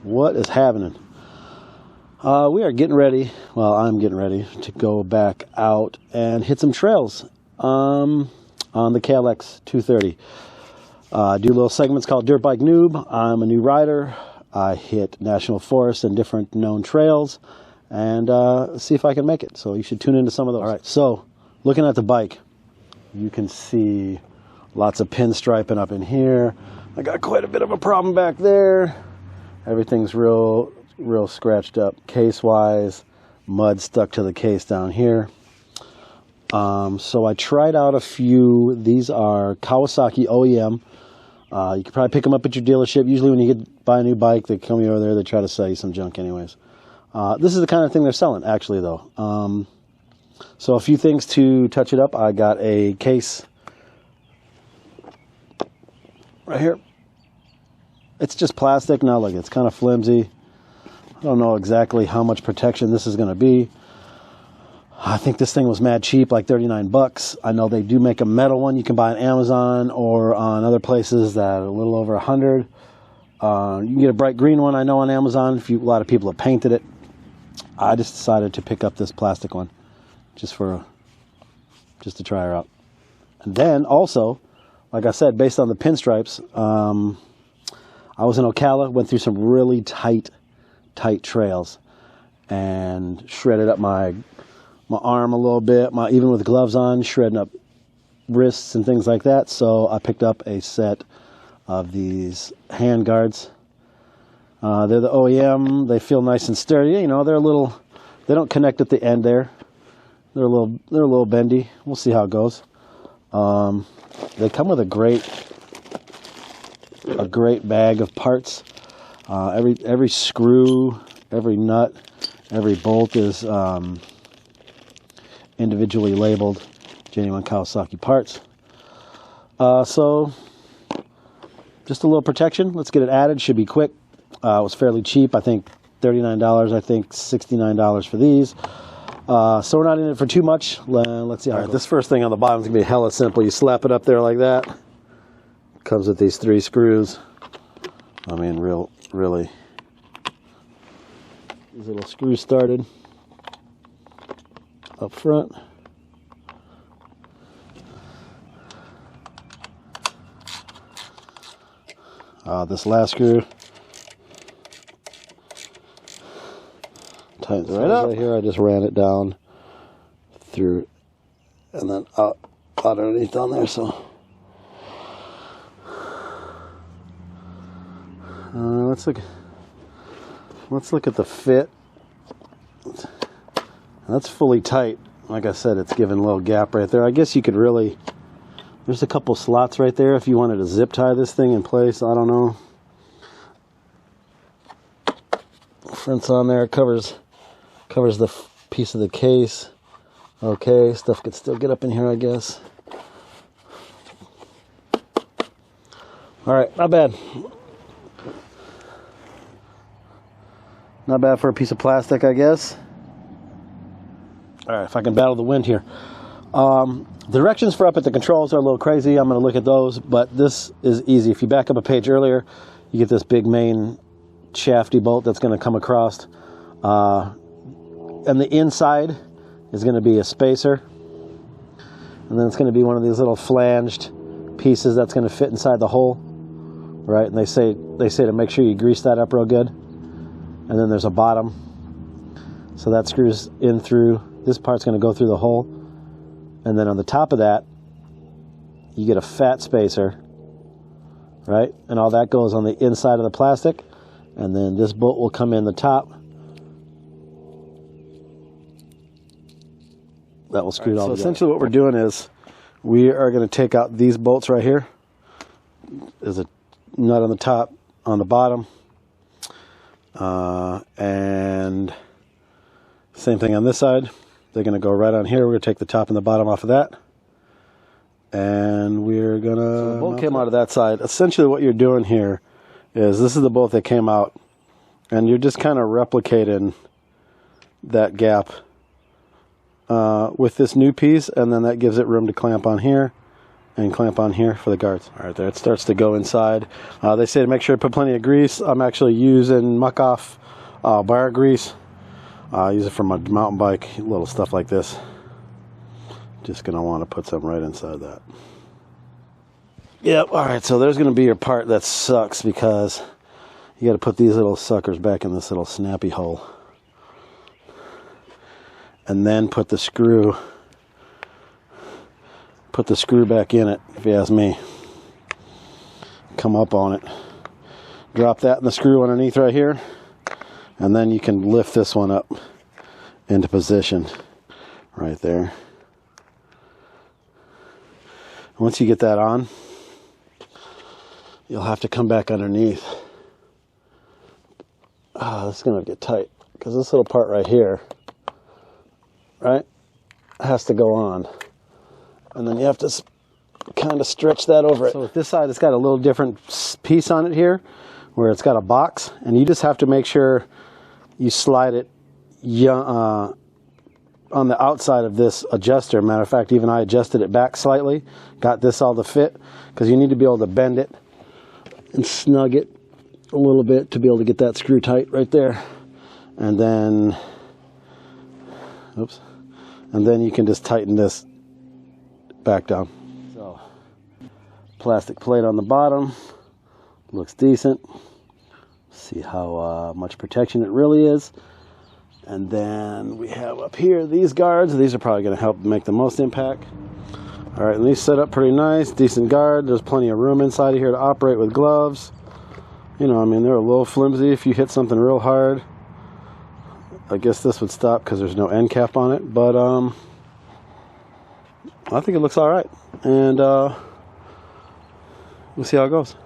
What is happening? We are getting ready. Well, I'm getting ready to go back out and hit some trails on the KLX 230. Do little segments called Dirt Bike Noob. I'm a new rider. I hit national forests and different known trails and see if I can make it. So you should tune into some of those. All right, so looking at the bike, you can see lots of pinstriping up in here. I got quite a bit of a problem back there. Everything's real scratched up case-wise. Mud stuck to the case down here. So I tried out a few. These are Kawasaki OEM. You can probably pick them up at your dealership. Usually when you buy a new bike, they come over there, they try to sell you some junk anyways. This is the kind of thing they're selling, actually, though. So a few things to touch it up. I got a case right here. It's just plastic. Now look, it's kind of flimsy. I don't know exactly how much protection this is going to be. I think this thing was mad cheap, like 39 bucks. I know they do make a metal one you can buy on Amazon or on other places that are a little over 100. You can get a bright green one, I know, on Amazon. A lot of people have painted it. I just decided to pick up this plastic one just to try her out. And then also, like I said, based on the pinstripes, I was in Ocala, went through some really tight trails and shredded up my arm a little bit, even with gloves on, shredding up wrists and things like that. So I picked up a set of these hand guards. They're the OEM. They feel nice and sturdy. You know, they don't connect at the end there. They're a little bendy. We'll see how it goes. They come with a great bag of parts. Every screw, every nut, every bolt is individually labeled genuine Kawasaki parts. So just a little protection. Let's get it added. Should be quick. It was fairly cheap. I think $39. I think $69 for these. So we're not in it for too much. Let's see how it goes. This first thing on the bottom is going to be hella simple. You slap it up there like that. Comes with these 3 screws. I mean, really. These little screws started up front. This last screw tightens right up. Right here, I just ran it down through and then out underneath down there. So let's look at the fit. That's fully tight. Like I said, it's giving a little gap right there. I guess you could really, there's a couple slots right there if you wanted to zip tie this thing in place. I don't know. Front's on there. Covers the piece of the case. Okay, stuff could still get up in here, I guess. All right, not bad. Not bad for a piece of plastic, I guess. All right, if I can battle the wind here. The directions for up at the controls are a little crazy. I'm going to look at those, but this is easy. If you back up a page earlier, you get this big main shafty bolt that's going to come across. And the inside is going to be a spacer. And then it's going to be one of these little flanged pieces that's going to fit inside the hole. Right? And they say to make sure you grease that up real good. And then there's a bottom. So that screws in through. This part's going to go through the hole. And then on the top of that, you get a fat spacer. Right? And all that goes on the inside of the plastic. And then this bolt will come in the top. That will screw it all together. So essentially what we're doing is we are going to take out these bolts right here. There's a nut on the top, on the bottom. And same thing on this side. They're going to go right on here. We're going to take the top and the bottom off of that. And we're going to... So the bolt came out of that side. Essentially what you're doing here is this is the bolt that came out. And you're just kind of replicating that gap with this new piece. And then that gives it room to clamp on here. and clamp on here for the guards. All right, there it starts to go inside. They say to make sure to put plenty of grease. I'm actually using muck off bar grease. I use it for my mountain bike, little stuff like this. Just gonna want to put some right inside that. Yep, all right, so there's gonna be your part that sucks because you gotta put these little suckers back in this little snappy hole. And then put the screw back in it, if you ask me. Come up on it. Drop that in the screw underneath right here. And then you can lift this one up into position right there. Once you get that on, you'll have to come back underneath. This is going to get tight because this little part right here, right, has to go on. And then you have to kind of stretch that over it. So with this side, it's got a little different piece on it here where it's got a box, and you just have to make sure you slide it on the outside of this adjuster. Matter of fact, even I adjusted it back slightly, got this all to fit, because you need to be able to bend it and snug it a little bit to be able to get that screw tight right there. And then, oops, and then you can just tighten this back down. So, plastic plate on the bottom, looks decent. See how much protection it really is. And then we have up here these guards. These are probably going to help make the most impact. All right, and these set up pretty nice, decent guard. There's plenty of room inside of here to operate with gloves. You know, I mean, they're a little flimsy. If you hit something real hard, I guess this would stop because there's no end cap on it. But I think it looks all right, and we'll see how it goes.